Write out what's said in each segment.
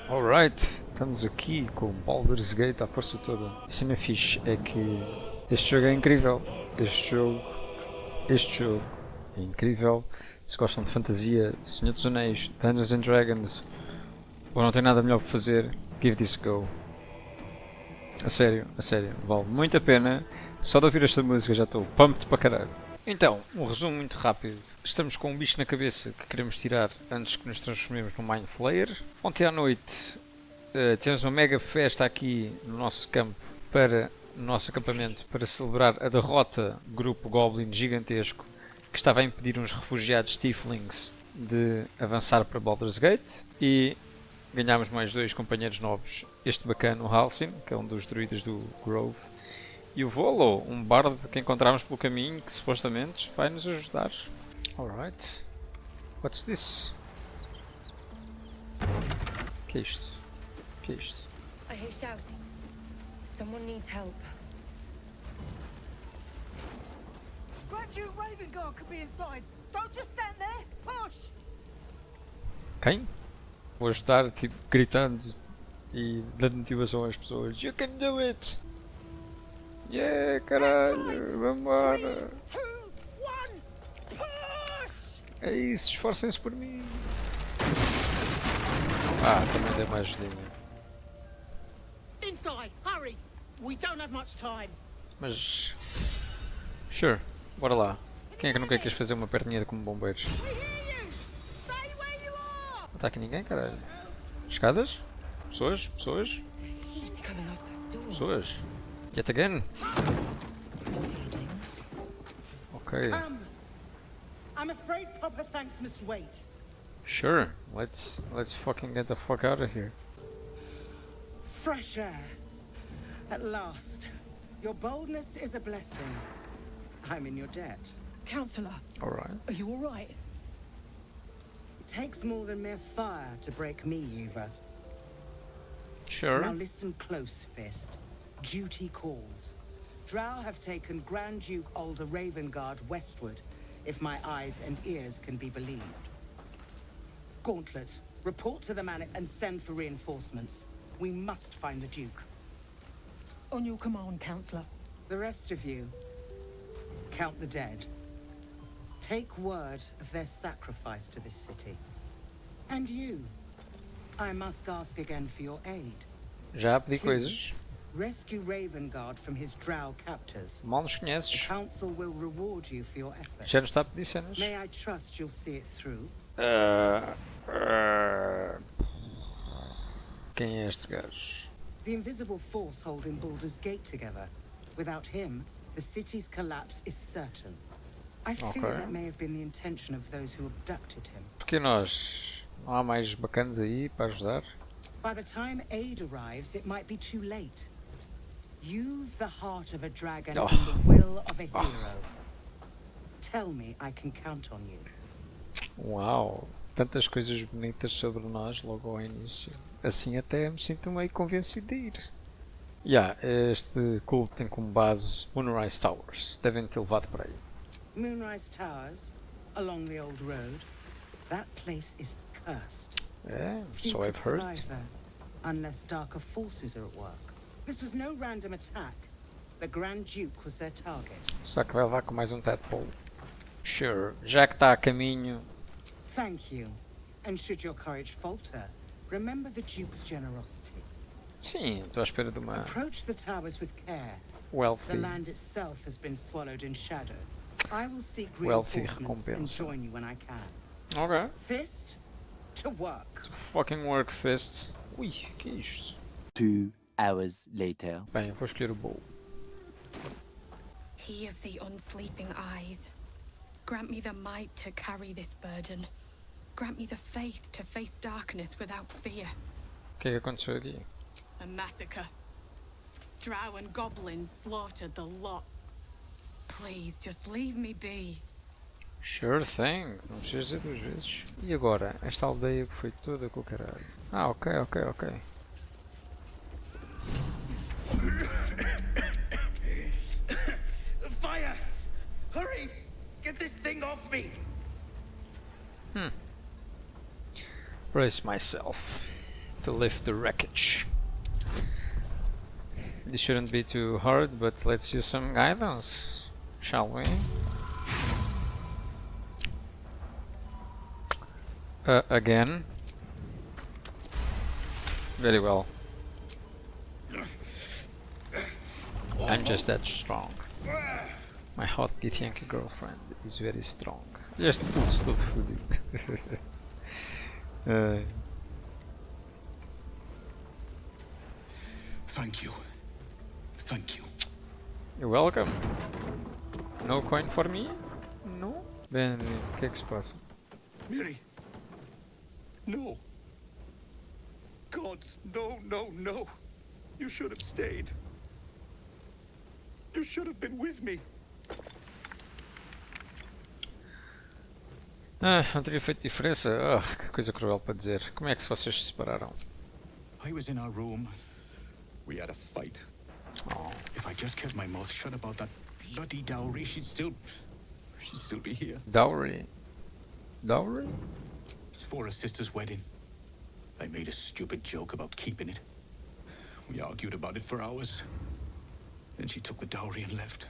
Alright, estamos aqui com o Baldur's Gate à força toda. A cena fixe é que este jogo é incrível. Este jogo é incrível. Se gostam de fantasia, Senhor dos Anéis, Dungeons and Dragons, ou não tem nada melhor para fazer, give this a go. A sério, vale muito a pena. Só de ouvir esta música já estou pumped para caralho. Então, um resumo muito rápido. Estamos com um bicho na cabeça que queremos tirar antes que nos transformemos num Mind Flayer. Ontem à noite tivemos uma mega festa aqui no nosso campo, no nosso acampamento, para celebrar a derrota do grupo Goblin gigantesco que estava a impedir uns refugiados Tieflings de avançar para Baldur's Gate. E ganhámos mais dois companheiros novos. Este bacana, o Halcyon, que é um dos druidas do Grove. E o Volo, um bardo que encontramos pelo caminho que supostamente vai nos ajudar. Alright. What's this? Que é isto? Que é isto? I hear shouting. Someone needs help. Grand Duke Ravengard could be inside. Don't just stand there. Push! Quem? Vou ajudar, tipo, gritando e dando motivação às pessoas. You can do it! Yeah, caralho, vambora! 3, 2, 1, push! É isso, esforcem-se por mim! Ah, também dei mais ajudinha. Inside, hurry! We don't have much time. Mas... Sure, bora lá. Quem é que nunca quis fazer uma perninha como bombeiros? We hear you! Stay where you are! Não está aqui ninguém, caralho. Escadas? Pessoas? Heat coming off that door. Pessoas? Yet again? Proceeding. Ok. I'm afraid proper thanks must wait. Sure, let's fucking get the fuck out of here. Fresh air. At last. Your boldness is a blessing. I'm in your debt. Councillor, Alright. are you alright? It takes more than mere fire to break me, Yuva. Sure. Now listen close, Fist. Duty calls. Drow have taken Grand Duke Alder Ravengard westward, if my eyes and ears can be believed. Gauntlet, report to the man and send for reinforcements. We must find the Duke. On your command, Councillor. The rest of you, count the dead. Take word of their sacrifice to this city. And you, I must ask again for your aid. Já pedi coisas. Rescue Ravengard from his drow captors. Mal nos The conheces. council will reward you for your effort. Já nos está a pedir cenas. May I trust you'll see it through? Quem é este gajo? The invisible force holding Baldur's Gate together. Without him, the city's collapse is certain. I fear Okay. that may have been the intention of those who abducted him. Porque nós... Não há mais bacanas aí para ajudar? By the time aid arrives, it might be too late. You've the heart of a dragon and the will of a hero. Tell me I can count on you. Uau! Tantas coisas bonitas sobre nós logo ao início. Assim até me sinto meio convencido de ir. Este culto tem como base Moonrise Towers. Devem ter levado para aí. Moonrise Towers, along the old road. That place is cursed. É, Few so could I've heard. survive there, unless darker forces are at work. This was no random attack. The Grand Duke was their target. Só que vai levar com mais um tadpole. Sure, já que está a caminho. Thank you. And should your courage falter, remember the Duke's generosity. Sim, estou à espera de uma Approach the towers with care. The wealthy. land itself has been swallowed in shadow. I will seek Wealthy reinforcements and recompensa. join you when I can. Ok. Fist to work. Fucking work fist. Ui, que é isto? 2 hours later. Bem, eu vou escolher o bowl. He of the unsleeping eyes. Grant me the might to carry this burden. Grant me the faith to face darkness without fear. O que é que aconteceu aqui? A massacre. Drow and goblins slaughtered the lot. Please, just leave me be. Sure thing, não precisas dizer duas vezes. E agora, esta aldeia que foi toda com o caralho. Ah, ok. Fire! Hurry! Get this thing off me! Brace myself. to lift the wreckage. This shouldn't be too hard, but let's use some guidance, shall we? Again. Very well. I'm just that strong. My hot Githyanki girlfriend is very strong. Este pulso todo fodido. Thank you. Thank you. You're welcome. No coin for me? No? Bem, o que é que se passa? Miri. No. Gods, no, no, no. You should have stayed. You should have been with me. Não teria feito diferença? Que coisa cruel para dizer. Como é que vocês se separaram? I was in our room. We had a fight. Oh. If I just kept my mouth shut about that bloody dowry, she'd still be here. Dowry? Dowry? It's for a sister's wedding. I made a stupid joke about keeping it. We argued about it for hours. Then she took the dowry and left.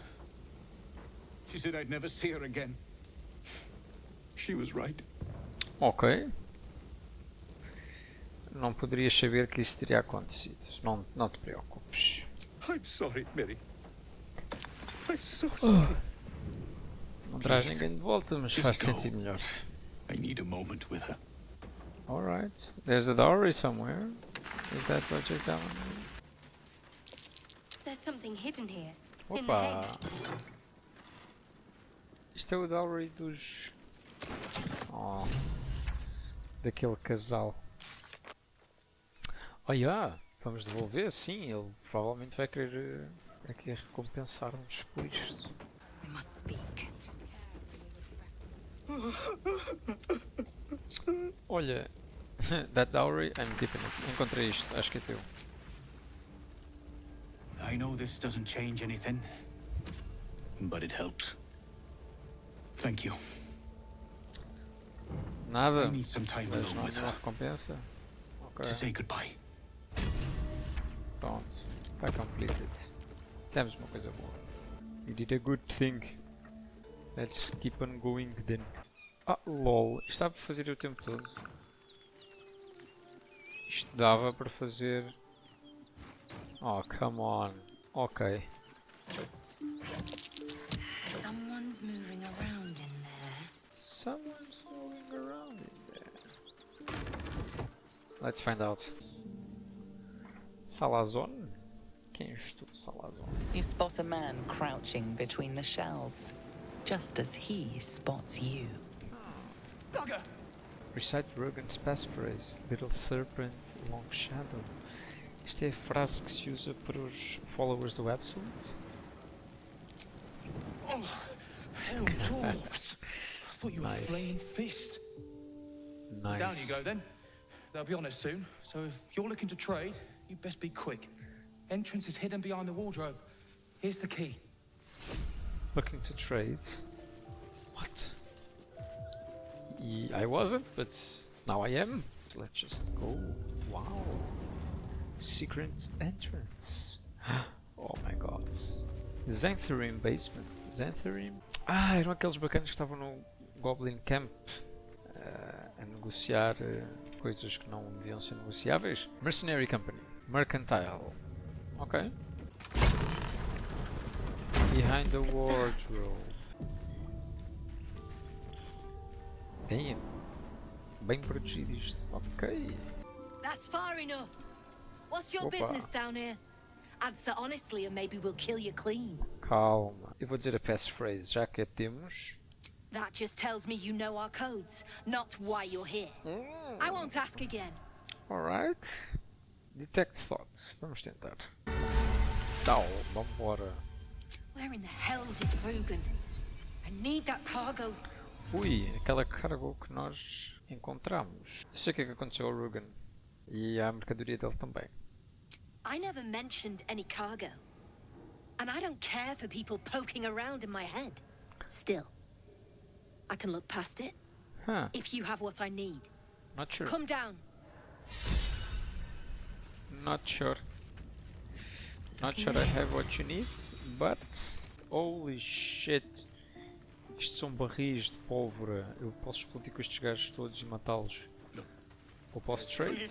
She said I'd never see her again. She was right. Ok. Não poderias saber que isso teria acontecido. Não te preocupes. I'm sorry, Mary. I'm so sorry. Não traz ninguém de volta, mas faz-te sentir melhor. I need a moment with her. Alright. There's a dowry somewhere. Is that what you're telling me? There's something hidden here. In the Opa! hay. Isto é o dowry dos... Oh, daquele casal. Oh yeah, vamos devolver, sim, ele provavelmente vai querer aqui recompensar-nos por isto. We must speak. Olha, that dowry, I'm keeping it. Encontrei isto, acho que é teu. I know this doesn't change anything, but it helps. Thank you. Nada, I need some time mas alone não with há her recompensa. Ok, to say goodbye. pronto, está completed. Fizemos uma coisa boa. You did a good thing. Let's keep on going then. Ah, lol, isto dá para fazer o tempo todo. Isto dava para fazer... Oh, come on. Ok. Someone's moving around in there. Someone's moving around in there. Let's find out. Salazon? Quem és tu, Salazon? You spot a man crouching between the shelves, just as he spots you. Recite Rogan's passphrase, Little Serpent, Long Shadow. Isto é a frase que se usa para os followers do Absolute? Oh, hell, dwarfs! I thought you were Nice. flaming fist. Nice. Down you go then. They'll be on us soon, so if you're looking to trade, you best be quick. Entrance is hidden behind the wardrobe. Here's the key. Looking to trade. What? I wasn't, but now I am. Let's just go. Wow. Secret entrance. Oh my god. Xantherim basement. Xantherim? Ah, eram aqueles bacanas que estavam no Goblin Camp a negociar coisas que não deviam ser negociáveis. Mercenary Company. Mercantile. Ok. Behind the wardrobe. Damn. Bem protegido isto. Ok. That's far enough. What's your Opa. business down here? Answer honestly and maybe we'll kill you clean. Calma. Eu vou dizer a passphrase, já que a temos. That just tells me you know our codes, not why you're here. I won't ask again. Alright. Detect thoughts. Vamos tentar. Tal, vambora. Where in the hell's is Rugen? I need that cargo. Ui, aquela cargo que nós encontramos. Eu sei o que é que aconteceu ao Rugen. E à mercadoria dele também. I never mentioned any cargo. And I don't care for people poking around in my head. Still, I can look past it Huh, if you have what I need. not sure. Come down. Not sure. Not sure I have what you need, but holy shit. Isto são barris de pólvora. Eu posso explodir com estes gajos todos e matá-los. Ou posso trade?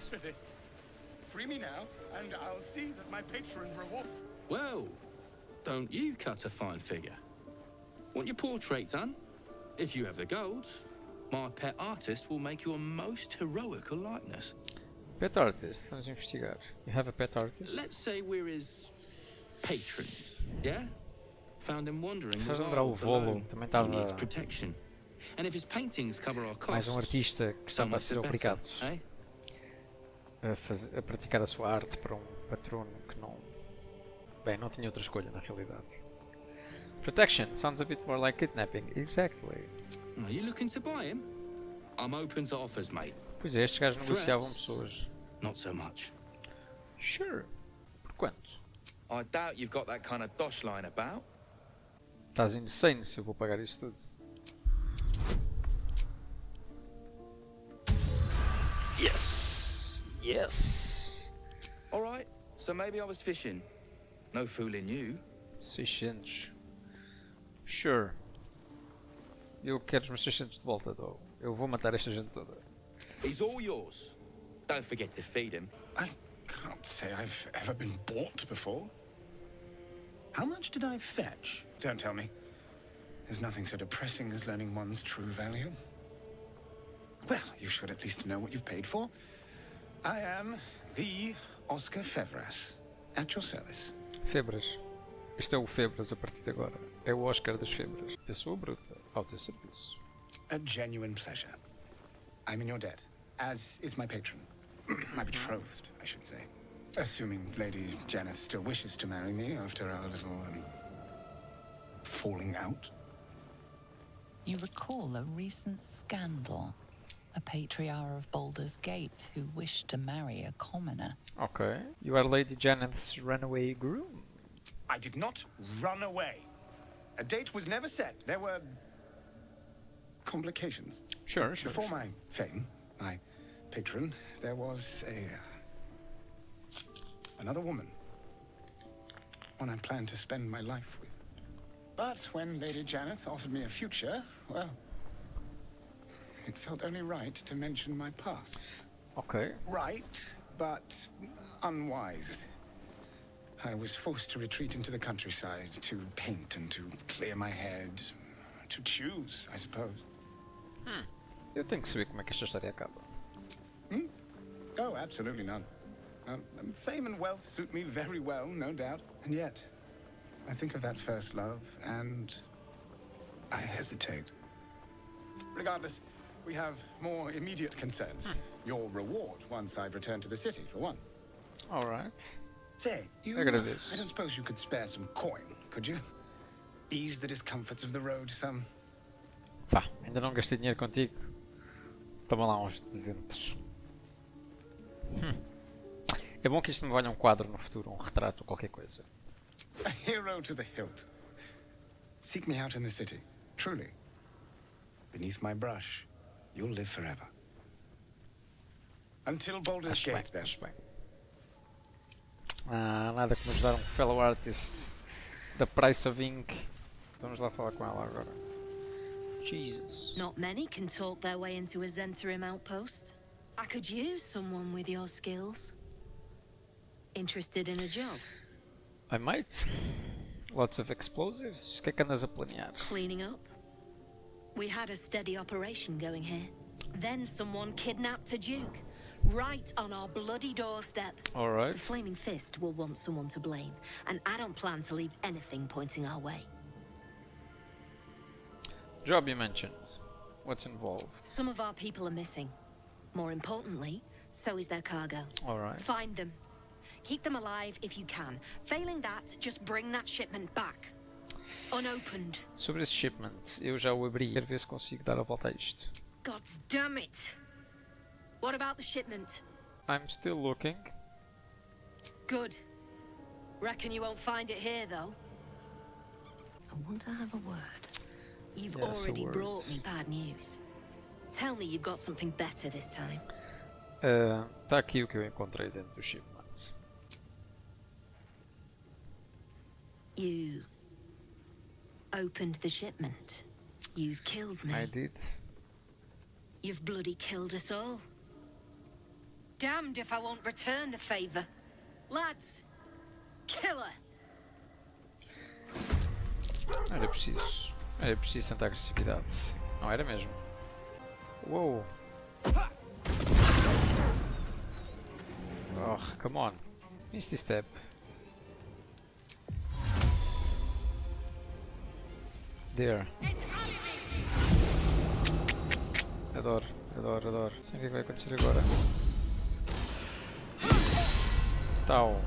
Free me now, and I'll see that my patron reward. Well, don't you cut a fine figure? Want your portrait done? If you have the gold, my pet artist will make you a most heroical likeness. Pet artist, vamos investigar. You have a pet artist? Let's say we're his patrons, yeah? Found him wandering. Faz lembrar o Volo, também estava protection. And if his paintings cover our mais costs, artista que estava a ser obrigado eh? a praticar a sua arte para patrono que não... Bem, não tinha outra escolha na realidade. Protection sounds a bit more like kidnapping. Exactly. Are you looking to buy him? I'm open to offers, mate. Pois é, estes gajos negociavam pessoas. Not so much. Sure. Por quanto? I doubt you've got that kind of dosh line about. Estás insane se eu vou pagar isso tudo. Yes! Yes! Alright, so maybe I was fishing. No fooling you. 600. Sure. Eu quero os meus 600 de volta, though. Eu vou matar esta gente toda. He's all yours. Don't forget to feed him. I can't say I've ever been bought before. How much did I fetch? Don't tell me. There's nothing so depressing as learning one's true value. Well, you should at least know what you've paid for. I am the Oscar Fevras, at your service. Febras. Este é o Febras a partir de agora. É o Oscar das Febras. Pessoa bruta, ao teu serviço. A genuine pleasure. I'm in your debt, as is my patron. My betrothed, I should say. Assuming Lady Janeth still wishes to marry me after our little, falling out. You recall a recent scandal. A patriarch of Baldur's Gate who wished to marry a commoner. Okay. You are Lady Janeth's runaway groom. I did not run away. A date was never set. There were complications. Sure. Before my fame, my patron, there was another woman. One I planned to spend my life with. But when Lady Janeth offered me a future, well, it felt only right to mention my past. Okay. Right, but unwise. I was forced to retreat into the countryside to paint and to clear my head. To choose, I suppose. Eu tenho que saber como é que esta história acaba. Oh, absolutely none. Fame and wealth suit me very well, no doubt. And yet, I think of that first love, and I hesitate. Regardless, we have more immediate concerns. Your reward once I've returned to the city, for one. All right. Say, I don't suppose you could spare some coin, could you? Ease the discomforts of the road some. Vá, ainda não gastei dinheiro contigo. Toma lá uns 200. É bom que isto me valha um quadro no futuro, um retrato ou qualquer coisa. A hero to the hilt. Seek me out in the city, truly. Beneath my brush, you'll live forever. Until Baldur's Gate, then. Ah, nada como ajudar um fellow artist. The price of ink. Vamos lá falar com ela agora. Jesus. Not many can talk their way into a Zentarim outpost. I could use someone with your skills. Interested in a job? I might. Lots of explosives. O que é que andas a planear? Cleaning up. We had a steady operation going here. Then someone kidnapped a duke. Right on our bloody doorstep. Alright. The Flaming Fist will want someone to blame, and I don't plan to leave anything pointing our way. Job you mentioned. What's involved? Some of our people are missing. More importantly, so is their cargo. Alright. Find them. Keep them alive if you can. Failing that, just bring that shipment back. Unopened. Sobre esse shipment, eu já o abri. Quero ver se consigo dar a volta a isto. God damn it! What about the shipment? I'm still looking. Good. Reckon you won't find it here, though? I want to have a word. You've Yes, already a word. brought me bad news. Tell me you've got something better this time. Tá aqui o que eu encontrei dentro do shipment. You opened the shipment. You've killed me. I did. You've bloody killed us all. Damned if I won't return the favor. Lads, kill her. Era preciso. Era preciso tanta agressividade. Não era mesmo. Uou. Oh, come on. Misty step. There. Adoro, adoro, adoro. Não sei o que vai acontecer agora. Tal.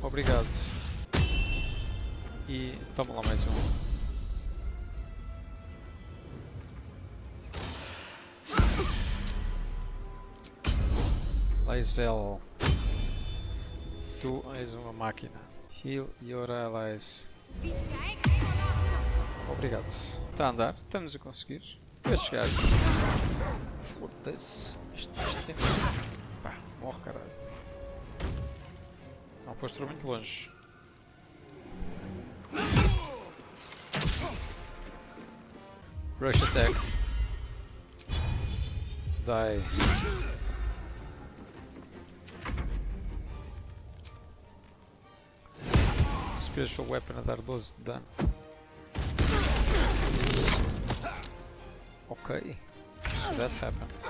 Obrigado. E toma lá mais um. Lyzel. Tu és uma máquina. Heal your allies. Obrigado. Está a andar, estamos a conseguir. Estes gajos. Foda-se. Isto tem. Pá, morre caralho. Não foste muito longe. Rush attack. Die. Special weapon a dar 12 de dano. Ok. So that happens.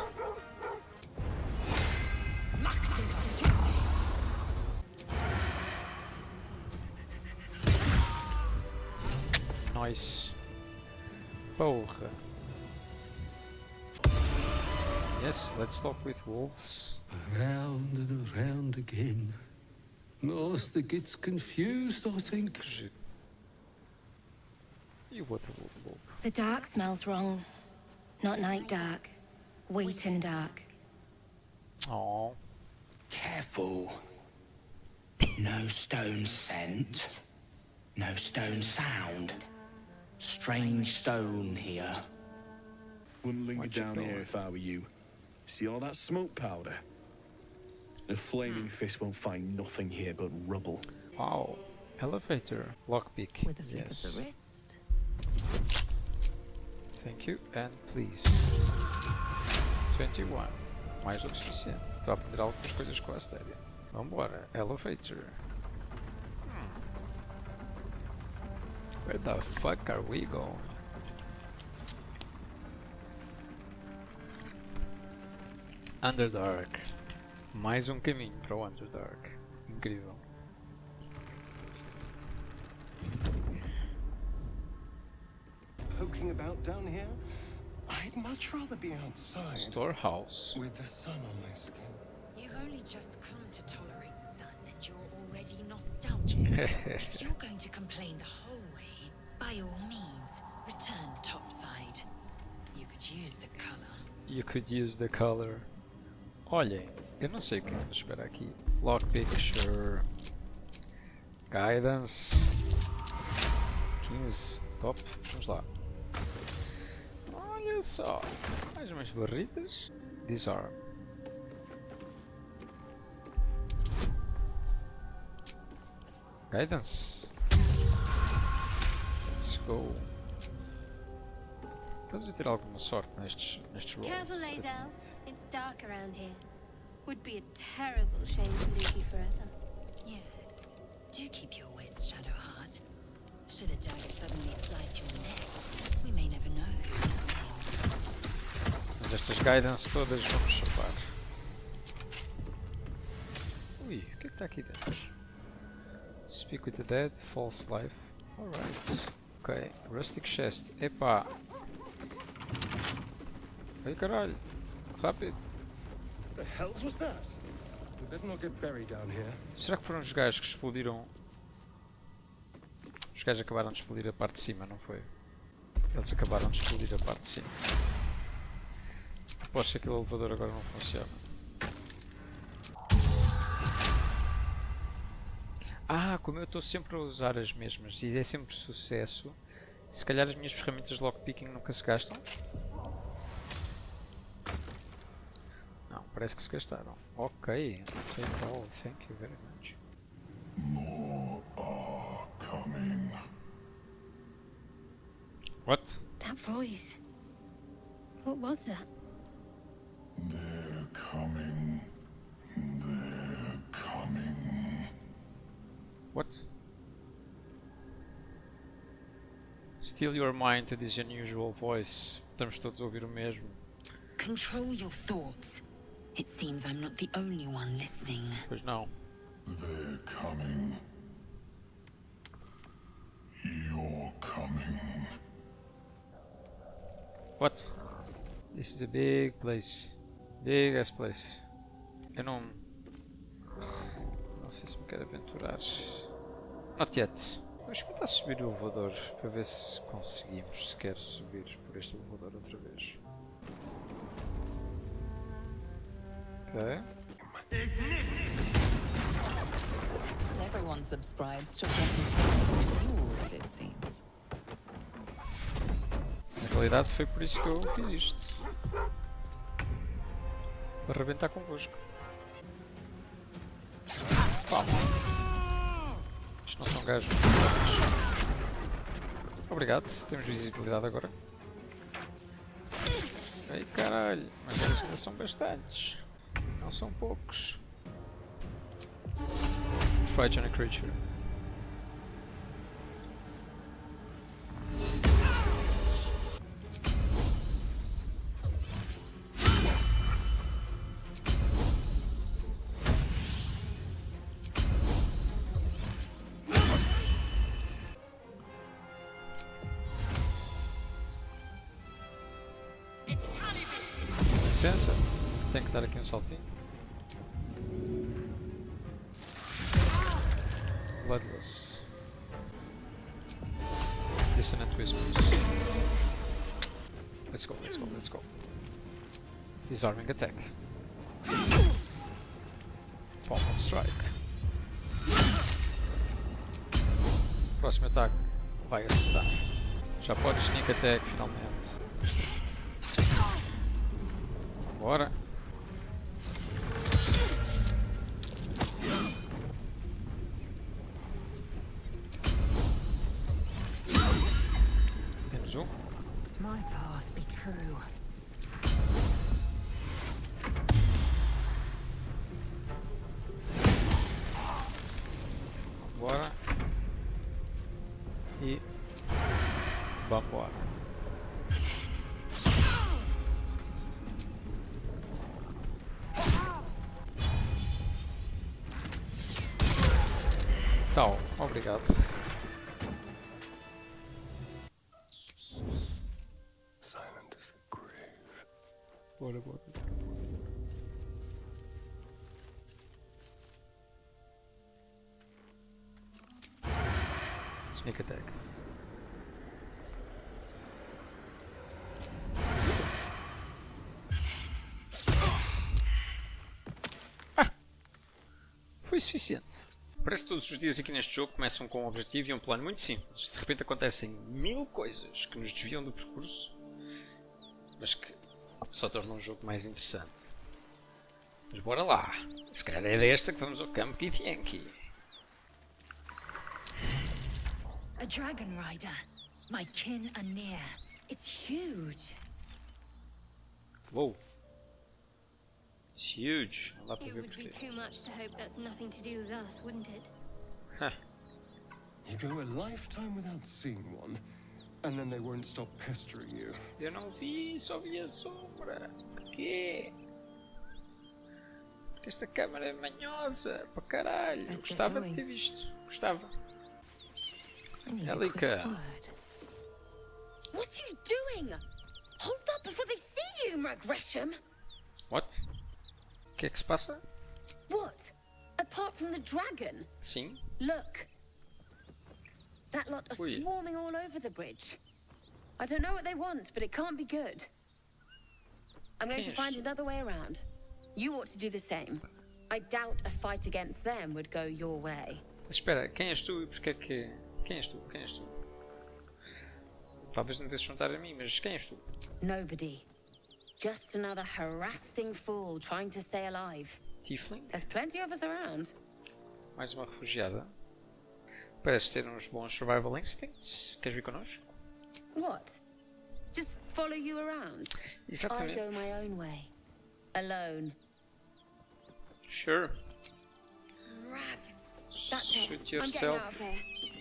Nice. Porra. Yes, let's talk with wolves. Around and around again. Master gets confused, I think. You what a wolf. The dark smells wrong. Not night dark. Wheaten dark. Oh. Careful. No stone scent. No stone sound. Strange stone here. Wouldn't linger down here if I were you. See all that smoke powder? A flaming fist won't find nothing here but rubble. Wow. Elevator. Lockpick. With a flick yes. of the wrist. Thank you and please. 21. Mais do que suficiente. Estou a aprender algumas coisas com a Astarion. Vambora. Elevator. Where the fuck are we going? Underdark. Mais um caminho para o Underdark. Incrível. Poking about down here? I'd much rather be outside. Storehouse. With the sun on my skin. You've only just come to tolerate sun and you're already nostalgic. If you're going to complain the whole way, by all means, return topside. You could use the color. You could use the color. Olhem, eu não sei o que vamos esperar aqui. Lockpick, sure. Guidance. 15, top. Vamos lá. Olha só. Mais umas barritas. Disarm. Guidance. Let's go. Estamos a ter alguma sorte nestes rolls. Careful, Lyzel. It's dark around here. Would be a terrible shame to leave you forever. Yes. Do keep your wits, Shadowheart. Should a dagger suddenly slice your neck, we may never know. Mas estas guidance todas vamos chapar. Ui, o que é que está aqui dentro? Speak with the dead, false life. Alright. Ok, rustic chest. Epá! Ai caralho! Rápido! The hells was that? We better not get buried down here. Será que foram os gajos que explodiram? Os gajos acabaram de explodir a parte de cima, não foi? Eles acabaram de explodir a parte de cima. Aposto que aquele elevador agora não funciona. Ah, como eu estou sempre a usar as mesmas e é sempre sucesso, se calhar as minhas ferramentas de lockpicking nunca se gastam? Não, parece que se gastaram. Ok, take all, thank you very much. More are coming. What? That voice. What was that? They're coming. They're coming. What? Steal your mind to this unusual voice. Estamos todos a ouvir o mesmo. Control your thoughts. It seems I'm not the only one listening. Pois não. They're coming. You're coming. What? This is a big place. Big ass place. Eu não sei se me quero aventurar. Not yet. Vamos tentar subir o elevador para ver se conseguimos sequer subir por este elevador outra vez. Ok. As everyone subscribes to what is yours, it seems. Na realidade foi por isso que eu fiz isto. Para arrebentar convosco. Toma. Isto não são gajos. Obrigado, temos visibilidade agora. Ei caralho, mas eles ainda são bastantes. Não são poucos. Fight on a creature. Licença, tenho que dar aqui um saltinho. Bloodless. Dissonant whispers. Let's go, let's go, let's go. Disarming attack. Pommel strike. Próximo ataque vai acertar. Já pode sneak attack finalmente. Bora. Temos um. My path be true. Bora. E vambora. Então, obrigado. Silent as the grave. Bora, bora. Sneak attack. Foi suficiente. Parece que todos os dias aqui neste jogo começam com um objetivo e um plano muito simples. De repente acontecem 1000 coisas que nos desviam do percurso, mas que só tornam o jogo mais interessante. Mas bora lá. Se calhar é desta que vamos ao campo Githyanki. A dragon rider. My kin are near. It's huge. Uou. It's huge. Não dá para It ver would be porquê. too much to hope that's nothing to do with us, wouldn't it? You go a lifetime without seeing one, and then they won't stop pestering you. Eu não vi, só vi a sombra. Porquê? Porque esta câmara é manhosa para caralho. Eu gostava de ter visto. Gostava. Elica. What are you doing? Hold up before they see you, Gresham. What? O que é que se passa? What? Apart from the dragon? Sim. Look. That lot are Ui. swarming all over the bridge. I don't know what they want, but it can't be good. I'm going to Yes. find another way around. You ought to do the same. I doubt a fight against them would go your way. Mas espera, quem és tu e porque é que... Quem és tu? Quem és tu? Talvez não devesse juntar a mim, mas quem és tu? Nobody. Just another harassing fool trying to stay alive. Tiefling? There's plenty of us around. Mais uma refugiada. Parece ter uns bons survival instincts. Queres vir connosco? What? Just follow you around? Exatamente. I go my own way. Alone. Sure. Rag. That's Shoot it. yourself. I'm getting out of here.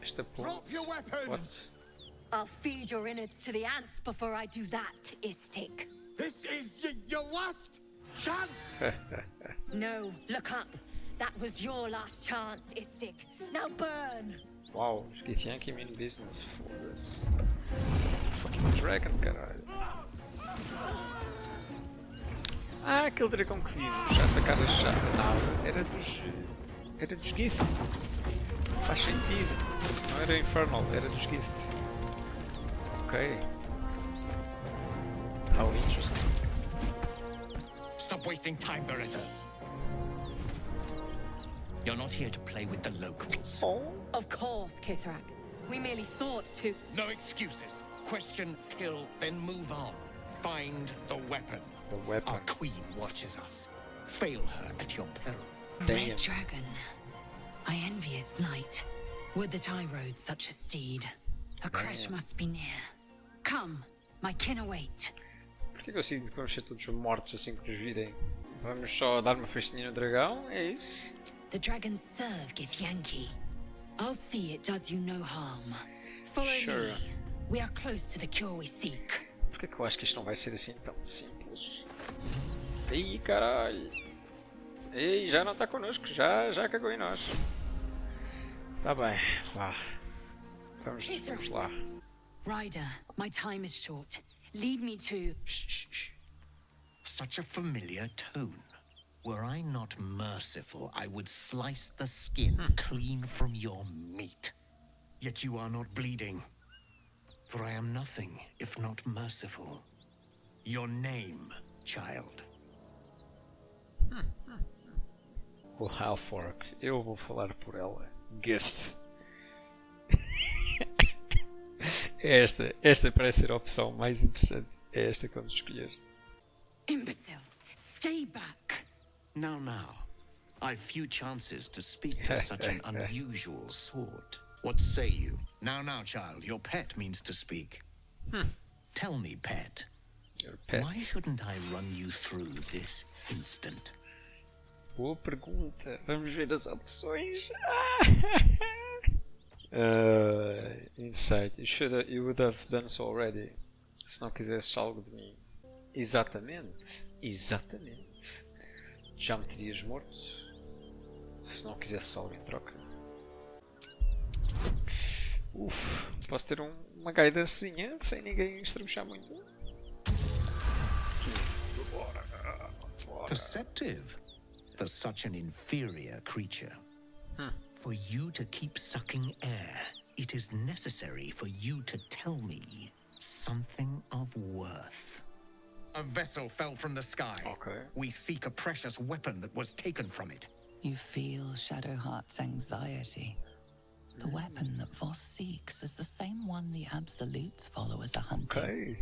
Esta Drop your weapons. What? I'll feed your innards to the ants before I do that, Istik. This is your last chance! No, look up. That was your last chance, Istik. Now burn! Uau, os Githyanki mean business, foda-se. Fucking dragon, caralho. Ah, aquele dragão que vimos, já atacava a nave, era dos Gith. Faz sentido. Não era Infernal, era dos Gith. Ok. How interesting. Stop wasting time, Beretta. You're not here to play with the locals. Of course, Kithrak. We merely sought to... No excuses. Question, kill, then move on. Find the weapon. The weapon. Our queen watches us. Fail her at your peril. Red dragon. I envy its night. Would that I rode such a steed. A crash must be near. Come, my kin await. Por que eu sinto que vamos ser todos mortos assim que nos virem? Vamos só dar uma festinha no dragão? É isso? The dragons serve Githyanki. I'll see it does you no harm. Follow me. We are close to the cure we seek. Por que eu acho que isto não vai ser assim tão simples? Ih, caralho! Ei, já não está connosco, já cagou em nós. Tá bem, vá. Vamos lá. Ryder, my time is short. Lead me to... Shh. Such a familiar tone. Were I not merciful, I would slice the skin clean from your meat. Yet you are not bleeding. For I am nothing if not merciful. Your name, child. O Halfork, eu vou falar por ela. Gith. Esta parece ser a opção mais interessante. É esta que vamos escolher. Imbecile, stay back. Now. I've few chances to speak to such an unusual sort. What say you? Now, child, your pet means to speak. Tell me, pet. Your pet. Why shouldn't I run you through this instant? Boa pergunta. Vamos ver as opções. Insight. You would have done so already. Se não quisesses algo de mim. Exatamente. Já me terias morto. Se não quisesses algo em troca. Posso ter uma guidancezinha sem ninguém estrebuchar muito. Bora. Perceptive for such an inferior creature. For you to keep sucking air, it is necessary for you to tell me something of worth. A vessel fell from the sky. Okay. We seek a precious weapon that was taken from it. You feel Shadowheart's anxiety. The weapon that Voss seeks is the same one the Absolute's followers are hunting. Okay.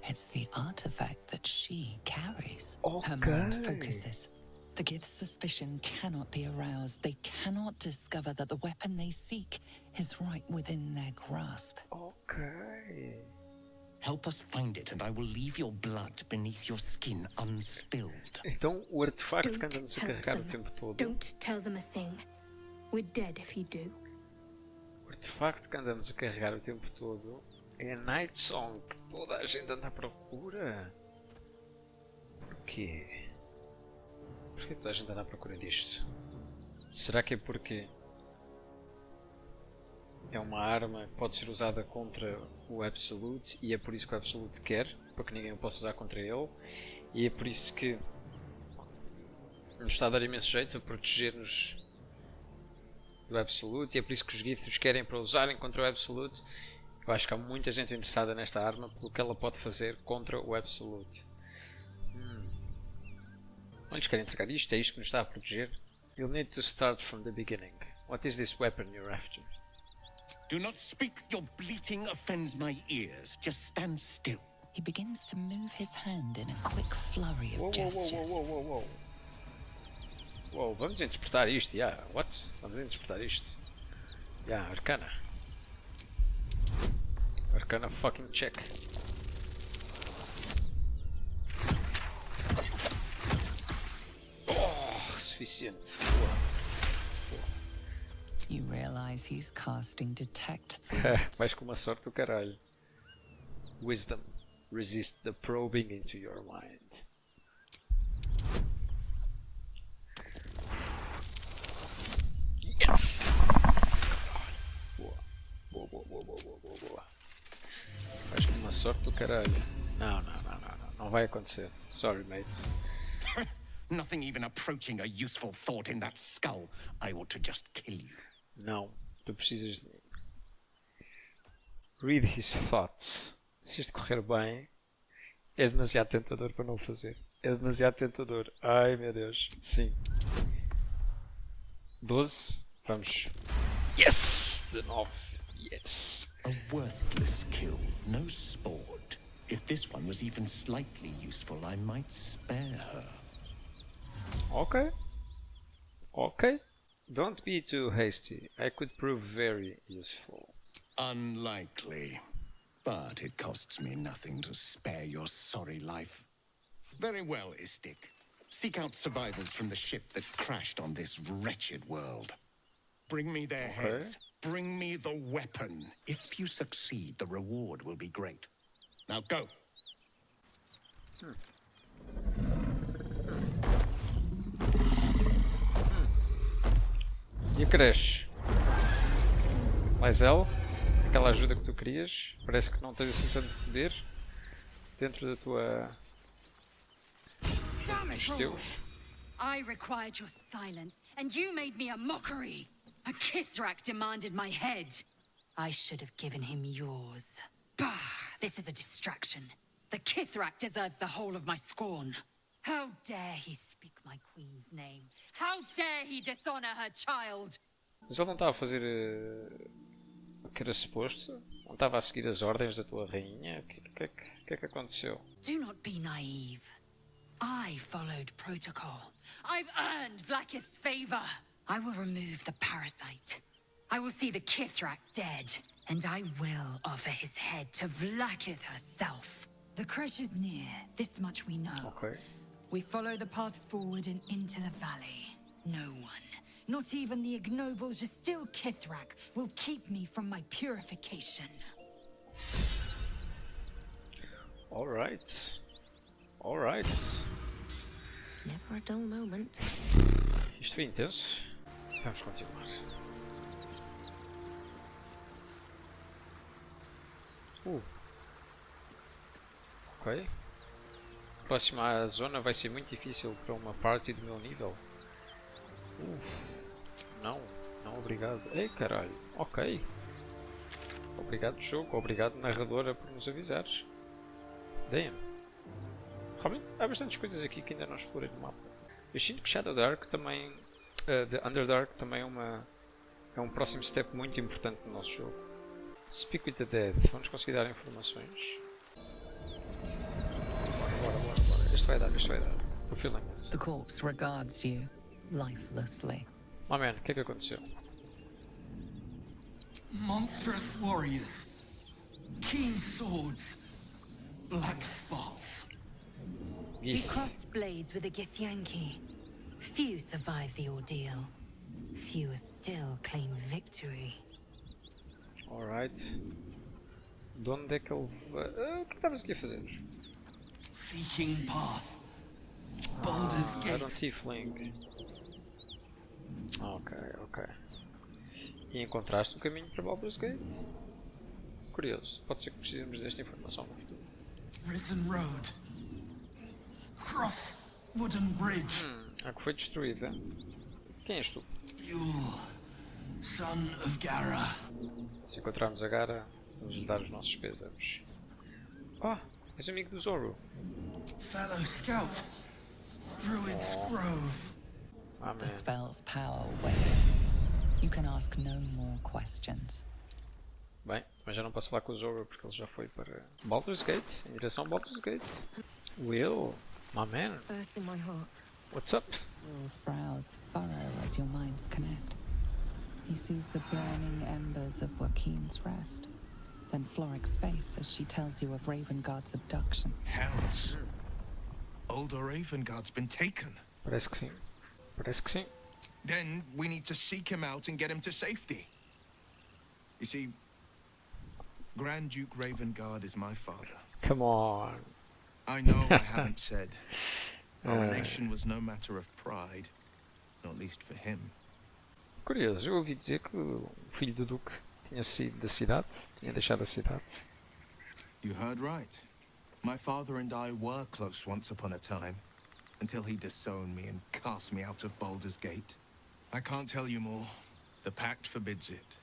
It's the artifact that she carries. Okay. Her mind focuses. The Gith's suspicion cannot be aroused. They cannot discover that the weapon they seek is right within their grasp. Okay. Help us find it, and I will leave your blood beneath your skin unspilled. Então o artefacto que andamos a carregar o tempo todo. Don't tell them a thing. We're dead if you do. O artefacto que andamos a carregar o tempo todo é a Night Song que toda a gente anda à procura. Porquê? Porquê toda a gente anda à procura disto? Será que é porque é uma arma que pode ser usada contra o Absolute e é por isso que o Absolute quer, para que ninguém o possa usar contra ele, e é por isso que nos está a dar imenso jeito a proteger-nos do Absolute, e é por isso que os Githos querem para usarem contra o Absolute. Eu acho que há muita gente interessada nesta arma pelo que ela pode fazer contra o Absolute. Não lhes querem entregar isto? É isto que nos está a proteger? You'll need to start from the beginning. What is this weapon you're after? Do not speak. Your bleating offends my ears. Just stand still. He begins to move his hand in a quick flurry of gestures. Whoa, vamos interpretar isto, What? Vamos interpretar isto. Arcana. Arcana fucking check. Oh, suficiente. You realize he's casting detect thoughts. Vais com uma sorte do caralho. Wisdom. Resist the probing into your mind. Yes! Boa. Boa, boa, boa, boa, boa, boa, boa. Vais com uma sorte do caralho. Não, não, não, não, não. Não vai acontecer. Sorry, mate. Nothing even approaching a useful thought in that skull. I ought to just kill you. Não. Tu precisas de mim. Read his thoughts. Se isto correr bem, é demasiado tentador para não fazer. É demasiado tentador. Ai meu Deus. Sim. 12. Vamos. Yes! 19. Yes! A worthless kill, no sport. If this one was even slightly useful, I might spare her. Okay. Okay. Don't be too hasty. I could prove very useful. Unlikely. But it costs me nothing to spare your sorry life. Very well, Istik. Seek out survivors from the ship that crashed on this wretched world. Bring me their heads. Bring me the weapon. If you succeed, the reward will be great. Now go. E a creche? Wyll? Aquela ajuda que tu querias? Parece que não tens assim tanto poder dentro da tua... dos teus. I required your silence, and you made me a mockery. A Kithrak demanded my head. I should have given him yours. Bah, this is a distraction. The Kithrak deserves the whole of my scorn. How dare he speak my queen's name? How dare he dishonor her child? Mas ele não estava a fazer o que era suposto? Não estava a seguir as ordens da tua rainha? O que é que aconteceu? Do not be naive. I followed protocol. I've earned Vlaakith's favor. I will remove the parasite. I will see the Kithrak dead, and I will offer his head to Vlaakith herself. The crash is near, this much we know. Okay. We follow the path forward and into the valley. No one, not even the ignoble Gestil Kithrak, will keep me from my purification. Alright. Alright. Never a dull moment. Isto foi intenso. Vamos continuar. Ok. A próxima zona vai ser muito difícil para uma party do meu nível. Não, não obrigado. Ei caralho, ok. Obrigado jogo, obrigado narradora por nos avisares. Damn. Realmente há bastantes coisas aqui que ainda não explorei no mapa. Eu sinto que Shadow Dark também, The Underdark também é um próximo step muito importante no nosso jogo. Speak with the Dead, vamos conseguir dar informações. Bora. Isto vai dar. Tô feeling it. The corpse regards you lifelessly. My man, o que é que aconteceu? Monstrous warriors, keen swords, black spots. He crossed blades with a Githyanki. Few survive the ordeal. Fewer still claim victory. Alright. De onde é que ele vai? O que estavas aqui a fazer? Seeking path. Baldur's Gate. Era um tiefling. Ok. E encontraste um caminho para Baldur's Gate? Curioso. Pode ser que precisemos desta informação no futuro. Risen Road. Cross Wooden Bridge. A que foi destruída. Quem és tu? Wyll, son of Gara. Se encontrarmos a Gara, vamos lhe dar os nossos pêsames. És amigo do Zoro. Fellow scout. Druid's Grove. The spell's power wanes. You can ask no more questions. Bem, mas já não posso falar com o Zoro porque ele já foi para Baldur's Gate, em direção a Baldur's Gate. Wyll, my man. First in my heart. What's up? Will's brows furrow as your minds connect. He sees the burning embers of Joaquin's rest, then Floric's face as she tells you of Ravengard's abduction. Hells. Older Ravengard's been taken. Parece que sim. Parece que sim. Then we need to seek him out and get him to safety. You see, Grand Duke Ravengard is my father. Come on. I know I haven't said. Our nation was no matter of pride, not least for him. Curioso, eu ouvi dizer que o filho do Duque tinha saído da cidade, tinha deixado a cidade. You heard right. My father and I were close once upon a time, until he disowned me and cast me out of Baldur's Gate. I can't tell you more. The pact forbids it.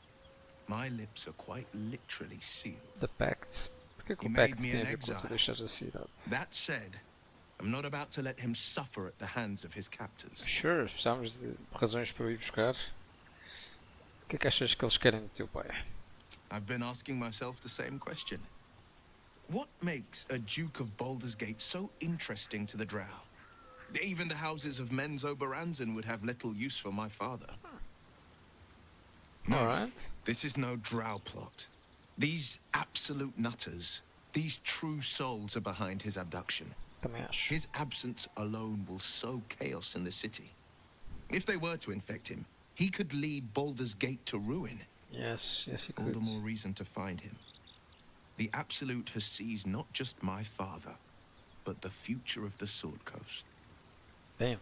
My lips are quite literally sealed. The pact? Porquê que o pact tem a ver com tu deixares a cidade? That said, I'm not about to let him suffer at the hands of his captors. Sure, precisamos de razões para o ir buscar. O que é que achas que eles querem do teu pai? I've been asking myself the same question. What makes a Duke of Baldur's Gate so interesting to the Drow? Even the houses of Men's Oberanzen would have little use for my father. No, alright. This is no Drow plot. These absolute nutters, these true souls are behind his abduction. Também acho. His absence alone will sow chaos in the city. If they were to infect him, he could lead Baldur's Gate to ruin. Yes, he could. All the more reason to find him. The Absolute has seized not just my father, but the future of the Sword Coast. Bem.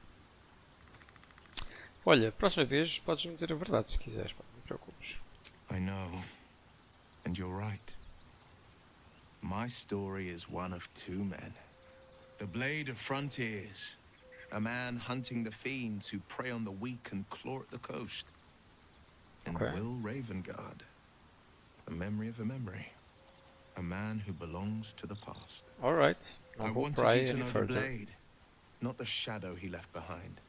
Olha, próxima vez podes-me dizer a verdade se quiseres, pá, não te preocupes. I know, and you're right. My story is one of two men. The Blade of Frontiers, a man hunting the fiends who prey on the weak and claw at the coast. And Wyll Ravengard, a memory of a memory. A man who belongs to the past. Alright, I wanted you to know the Blade, not the shadow he left behind.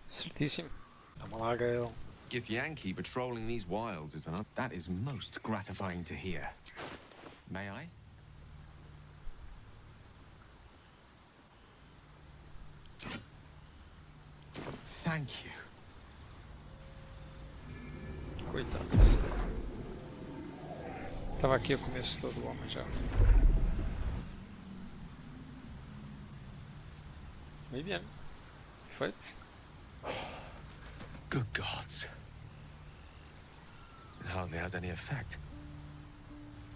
Certíssimo. Vamos lá, Gale. Githyanki patrolling these wilds is that is most gratifying to hear. May I? Thank you. Coitados. Estava aqui a comer-se todo o homem já. Muy bien. Perfeito. Good gods. It hardly has any effect.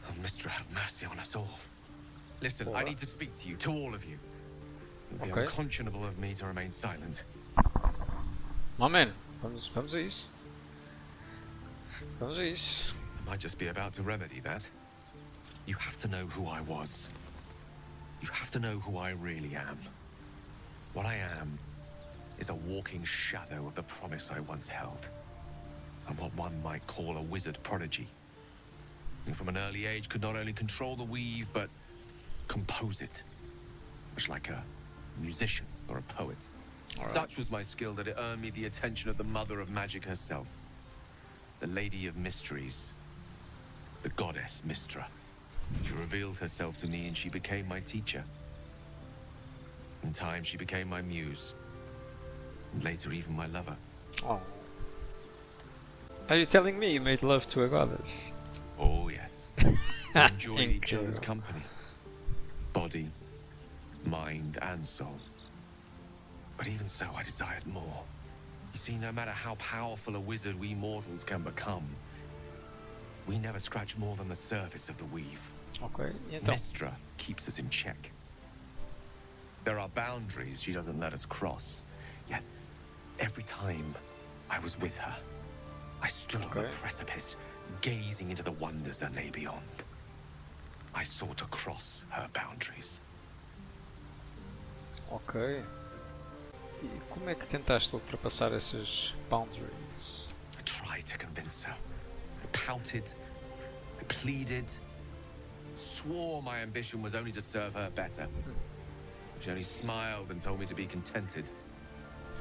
Oh, Mistra, have mercy on us all. Listen, I need to speak to you, to all of you. It would be unconscionable of me to remain silent. My man, vamos a isso. Vamos a isso. I might just be about to remedy that. You have to know who I was. You have to know who I really am. What I am is a walking shadow of the promise I once held. I'm what one might call a wizard prodigy. And from an early age could not only control the weave, but compose it. Much like a musician or a poet. Such was my skill that it earned me the attention of the mother of magic herself. The Lady of Mysteries. The goddess Mistra. She revealed herself to me and she became my teacher. In time she became my muse. And later even my lover. Oh. Are you telling me you made love to a goddess? Oh yes. We enjoyed each other's company. Body, mind and soul. But even so I desired more. You see, no matter how powerful a wizard we mortals can become, we never scratch more than the surface of the weave. Okay, então. Mistra keeps us in check. There are boundaries she doesn't let us cross. Yet, every time I was with her, I stood on a precipice, gazing into the wonders that lay beyond. I sought to cross her boundaries. Ok. E como é que tentaste ultrapassar essas boundaries? I tried to convince her. I pouted. I pleaded. Swore my ambition was only to serve her better. She only smiled and told me to be contented.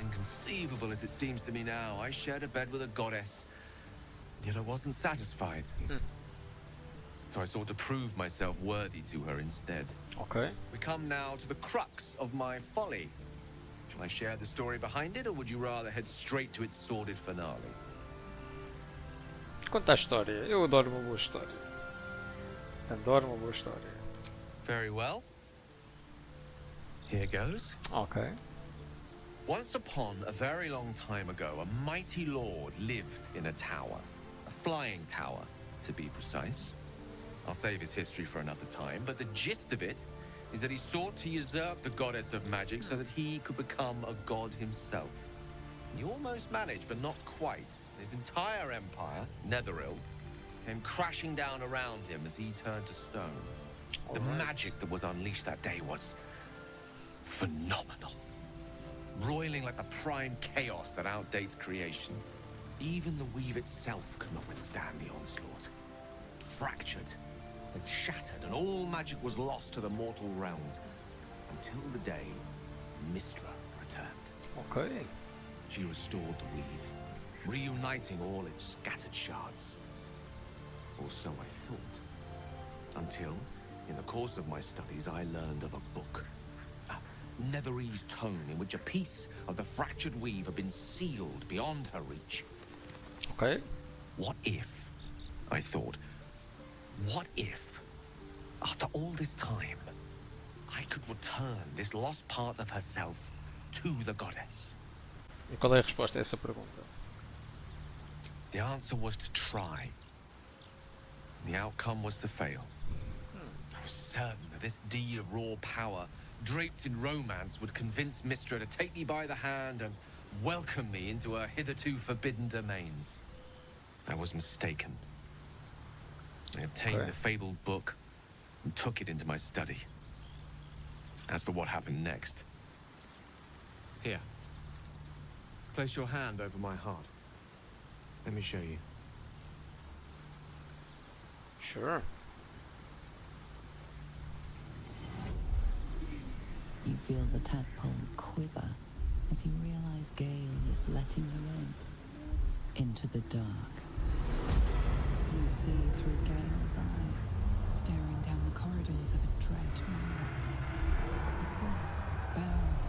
Inconceivable as it seems to me now, I shared a bed with a goddess, yet I wasn't satisfied. So I sought to prove myself worthy to her instead. Okay. We come now to the crux of my folly. Shall I share the story behind it, or would you rather head straight to its sordid finale? Conta a história. Eu adoro uma boa história. Adoro uma boa história. Very well. Here goes. Ok. Once upon a very long time ago, a mighty lord lived in a tower. A flying tower, to be precise. I'll save his history for another time, but the gist of it is that he sought to usurp the goddess of magic so that he could become a god himself. He almost managed, but not quite. His entire empire, Netheril, came crashing down around him as he turned to stone. The magic that was unleashed that day was phenomenal. Roiling like the prime chaos that outdates creation. Even the weave itself could not withstand the onslaught. It fractured, then shattered, and all magic was lost to the mortal realms. Until the day Mistra returned. Okay. She restored the weave, reuniting all its scattered shards. Or so I thought. Until, in the course of my studies, I learned of a book. Netherese tome in which a piece of the fractured weave had been sealed beyond her reach. Okay. What if, I thought, what if, after all this time, I could return this lost part of herself to the goddess? E qual é a resposta a essa pergunta? The answer was to try. The outcome was to fail. I was certain that this deed of raw power, draped in romance, would convince Mistra to take me by the hand and welcome me into her hitherto forbidden domains. I was mistaken. I obtained the fabled book and took it into my study. As for what happened next... Here. Place your hand over my heart. Let me show you. Sure. You feel the tadpole quiver as you realize Gale is letting you in, into the dark. You see through Gale's eyes, staring down the corridors of a dread manor. A book bound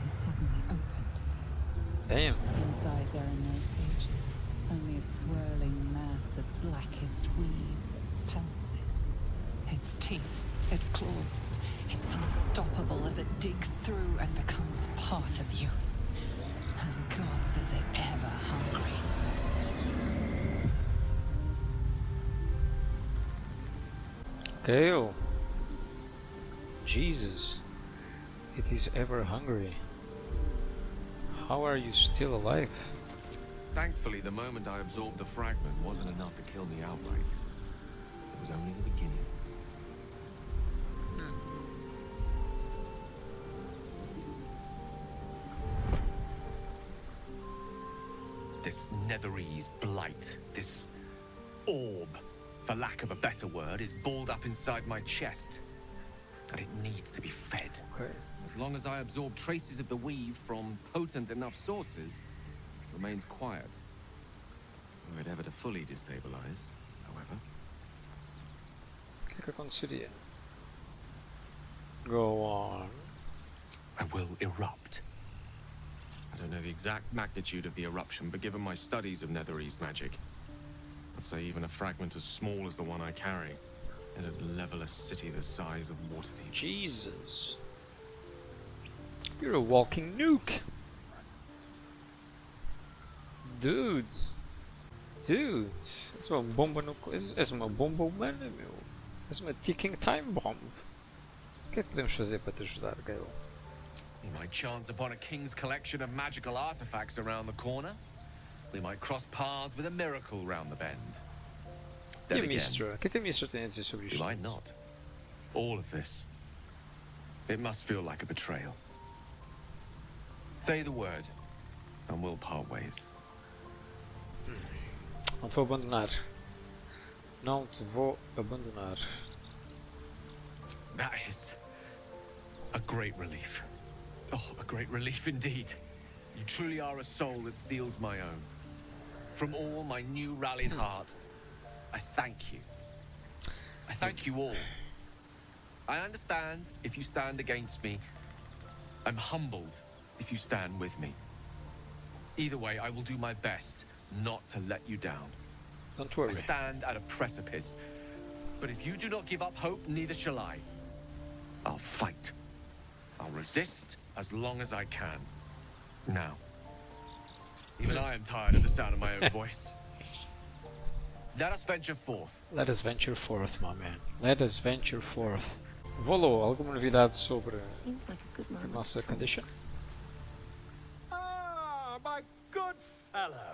and suddenly opened. Damn. Inside there are no pages, only a swirling mass of blackest weave that pounces. Its teeth, its claws, it's unstoppable as it digs through and becomes part of you. And gods, is it ever hungry. Gale. Jesus. It is ever hungry. How are you still alive? Thankfully, the moment I absorbed the fragment wasn't enough to kill me outright. It was only the beginning. This Netherese blight, this orb, for lack of a better word, is balled up inside my chest. And it needs to be fed. Okay. As long as I absorb traces of the weave from potent enough sources, it remains quiet. Were it ever to fully destabilize, however. O que aconteceria? Go on. I will erupt. I don't know the exact magnitude of the eruption, but given my studies of Netherese magic, I'd say even a fragment as small as the one I carry, it'd level a city the size of Waterdeep. Jesus. You're a walking nuke. Dudes. Dudes. És uma bomba no... És uma bomba humana, meu. És uma ticking time bomb. O que é que podemos fazer para te ajudar, Gale? We might chance upon a king's collection of magical artifacts around the corner. We might cross paths with a miracle round the bend. E a Mistra? O que é que a Mistra tem a dizer sobre We isto? might not. All of this. It must feel like a betrayal. Say the word, and we'll part ways. Não te vou abandonar. Não te vou abandonar. That is a great relief. Oh, a great relief indeed. You truly are a soul that steals my own. From all my new rallied heart, I thank you. I thank you all. I understand if you stand against me. I'm humbled if you stand with me. Either way, I will do my best not to let you down. Don't worry. I stand at a precipice, But if you do not give up hope, neither shall I. I'll fight. I'll resist as long as I can. Now, even I am tired of the sound of my own voice. Let us venture forth. Let us venture forth, my man. Let us venture forth. Volo, alguma novidade sobre a nossa condition? Ah, my good fellow.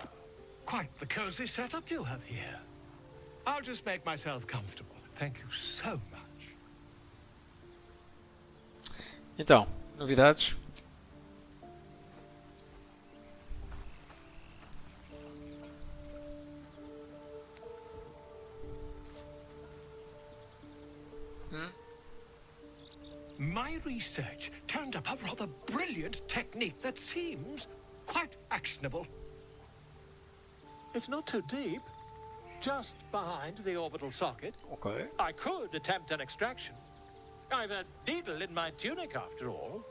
Quite the cozy setup you have here. I'll just make myself comfortable. Thank you so much. Então, novidades? My research turned up a rather brilliant technique that seems quite actionable. It's not too deep, just behind the orbital socket. Okay. I could attempt an extraction. I've a needle in my tunic, after all.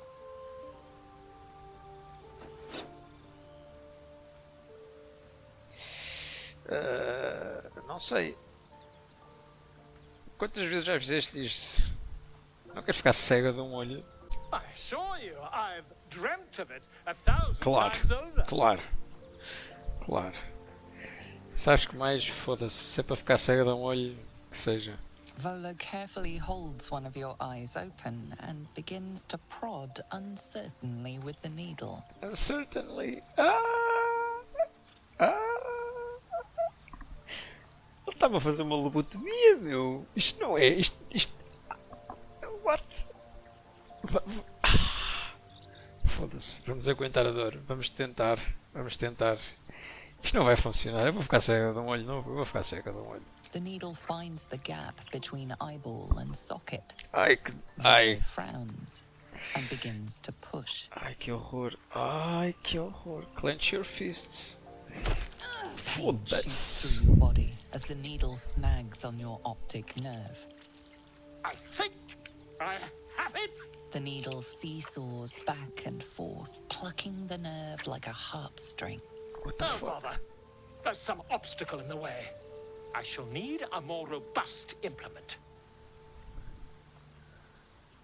Não sei. Quantas vezes já fizeste isto? Não queres ficar cega de um olho? I assure you, I've dreamt of it 1,000 times over. Claro. Sabes que mais, foda-se, se é para ficar cega de um olho, que seja. Volo carefully holds one of your eyes open and begins to prod uncertainly with the needle. Uncertainly. Ele estava a fazer uma lobotomia, meu. Isto não é. Isto. What? Foda-se. Vamos aguentar a dor. Vamos tentar. Isto não vai funcionar. Eu vou ficar cega de um olho, não. Eu vou ficar cega de um olho. The needle finds the gap between eyeball and socket. Ai. Frowns and begins to push. Ai, que horror. Clench your fists. Foda-se. Through your body as the needle snags on your optic nerve. I think I have it. The needle seesaws back and forth, plucking the nerve like a harp string. What the fuck? Bother. There's some obstacle in the way. I shall need a more robust implement.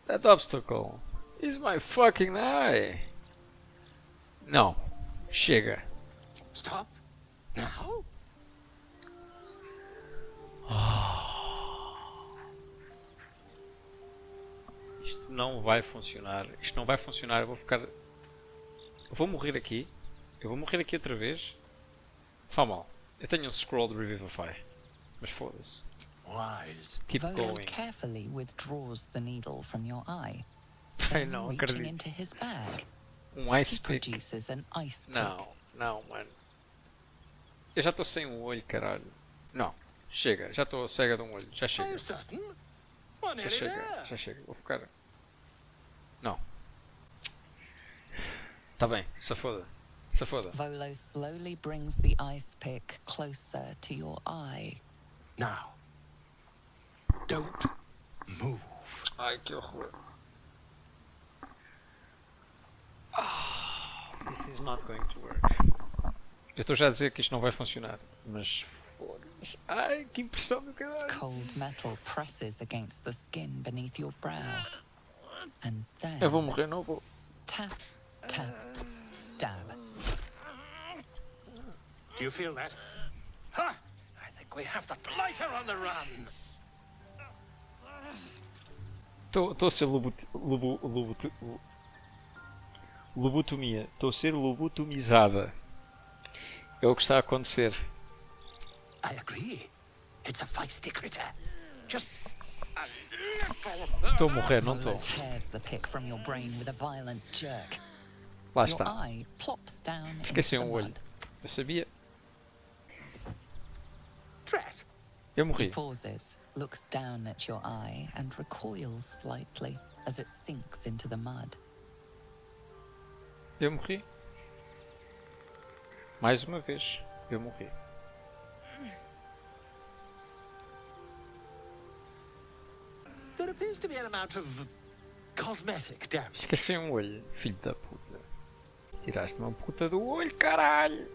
That obstacle is my fucking eye. Não. Chega. Stop. Now? Isto não vai funcionar. Eu vou ficar... Eu vou morrer aqui. Outra vez. Fá mal. Eu tenho um scroll de Revivify. Mas foda-se. Keep Volo going. carefully withdraws the needle from your eye. Ai, não Reaching acredito. into his bag, Ice he pick. produces an ice pick. Não, mano. Eu já estou sem um olho, caralho. Não. Chega. Já estou cega de um olho. Já chega. Já chega. Vou ficar... Não. Tá bem. Se foda. Volo slowly brings the ice pick closer to your eye. Now. Don't move. Ai, que horror. This is not going to work. Eu estou já a dizer que isto não vai funcionar. Mas foda-se. Ai, que impressão do caralho. Cold metal presses against the skin beneath your brow. And then... Eu vou morrer, não vou. Tap, tap, stab. Do you feel that? Ha! I think we have the blighter on the run. Estou a ser lobotomia. Estou a ser lobotomizada. É o que está a acontecer. I agree. It's a feisty critter. Just a Estou a morrer, não estou. Tears the pick from your brain with a violent jerk. Lá Your está. eye plops down Fiquei into sem the um olho. mud. Eu sabia. threat. Eu He morri. pauses, looks down at your eye, and recoils slightly as it sinks into the mud. Eu morri. Mais uma vez. Eu morri. There appears to be an amount of cosmetic damage. Fiquei sem um olho, filho da puta. Tiraste uma puta do olho, caralho.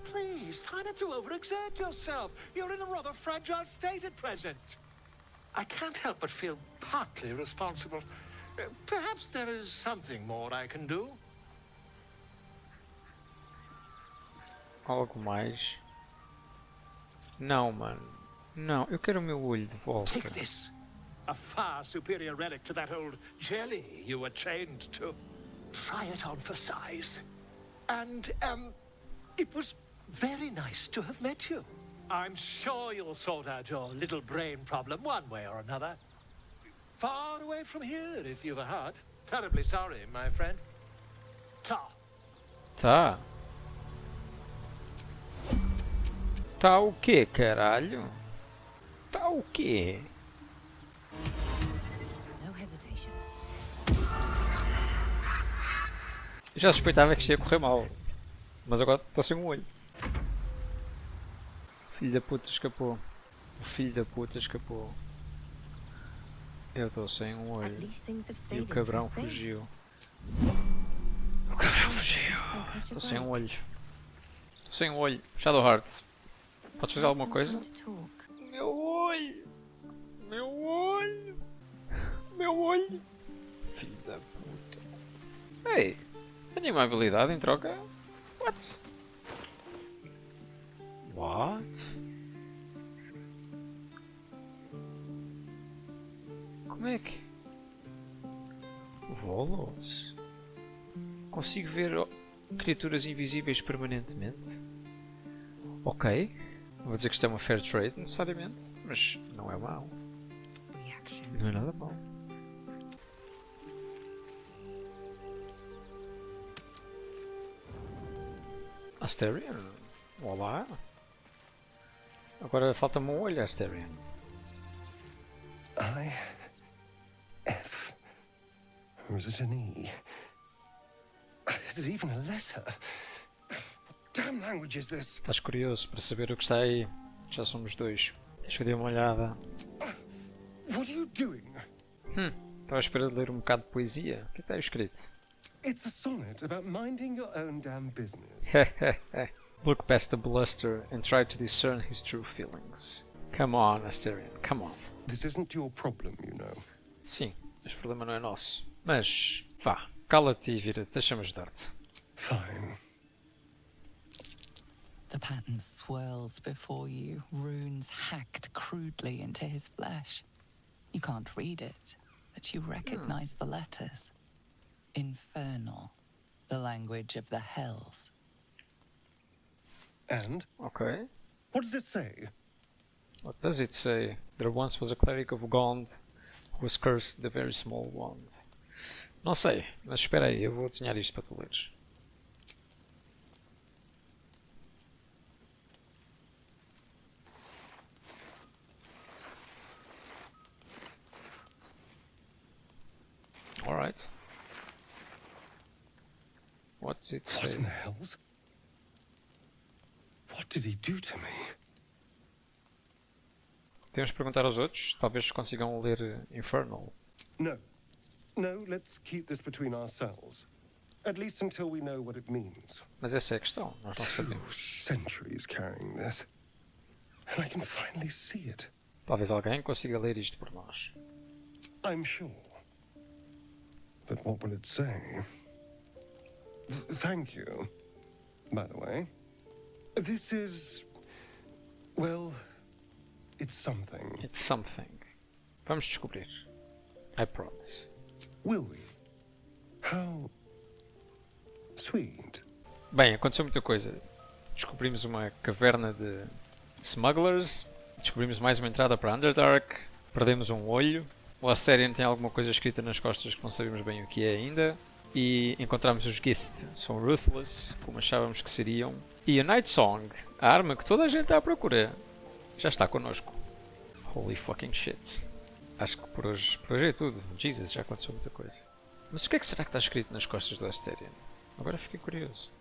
Please, try not to overexert yourself. You're in a rather fragile state at present. I can't help but feel partly responsible. Perhaps there is something more I can do. Algo mais? Não, mano. Não, eu quero o meu olho de volta. Take this. A far superior relic to that old jelly you were chained to. Try it on for size. And, it was very nice to have met you. I'm sure you'll sort out your little brain problem one way or another. Far away from here, if you've a heart. Terribly sorry, my friend. Ta. Tá. Tá o quê, caralho? Tá o quê? Já suspeitava que isto ia correr mal. Mas agora estou sem um olho. O filho da puta escapou. O filho da puta escapou. Eu estou sem um olho. E o cabrão fugiu. O cabrão fugiu. Estou sem um olho. Estou sem um olho. Shadowheart. Podes fazer alguma coisa? Meu olho! Meu olho! Meu olho! Filho da puta. Ei! Tenho uma habilidade em troca? What? What? Como é que... Volos? Consigo ver criaturas invisíveis permanentemente? Ok. Não vou dizer que isto é uma fair trade necessariamente, mas não é mau. Não é nada bom. Astarion? Olá. Agora falta-me um olho, Astarion. I... F... Or is it an E? Is it even a letter? What damn language is this? Estás curioso para saber o que está aí? Já somos dois. Deixa eu dar uma olhada. What are you doing? Estava à espera de ler um bocado de poesia. O que está aí escrito? It's a sonnet about minding your own damn business. Look past the bluster and try to discern his true feelings. Come on, Astarion, come on. This isn't your problem, you know. Sim, este problema não é nosso. Mas, vá, cala-te e vira-te, deixa-me ajudar-te. Fine. The pattern swirls before you, runes hacked crudely into his flesh. You can't read it, but you recognize the letters. Infernal, the language of the hells. And? Okay. What does it say? What does it say? There once was a cleric of Gond who was cursed the very small ones. Não sei, mas espera aí, eu vou desenhar isto para tu leres. Alright. What does it say? What in the hells? What did he do to me? Temos que perguntar aos outros, talvez consigam ler Infernal. No. No, let's keep this between ourselves. At least until we know what it means. Mas essa é a questão, nós não sabemos. 2 centuries carrying this. And I can finally see it. Talvez alguém consiga ler isto por nós. I'm sure. But what will it say? Thank you, by the way. This is... well... it's something. It's something. Vamos descobrir. I promise. Will we? How... sweet. Bem, aconteceu muita coisa. Descobrimos uma caverna de smugglers. Descobrimos mais uma entrada para Underdark. Perdemos um olho. O Astarion tem alguma coisa escrita nas costas que não sabemos bem o que é ainda. E encontramos os Gith, são Ruthless, como achávamos que seriam. E a Night Song, a arma que toda a gente está à procura, já está connosco. Holy fucking shit. Acho que por hoje é tudo. Jesus, já aconteceu muita coisa. Mas o que é que será que está escrito nas costas do Astarion? Agora fiquei curioso.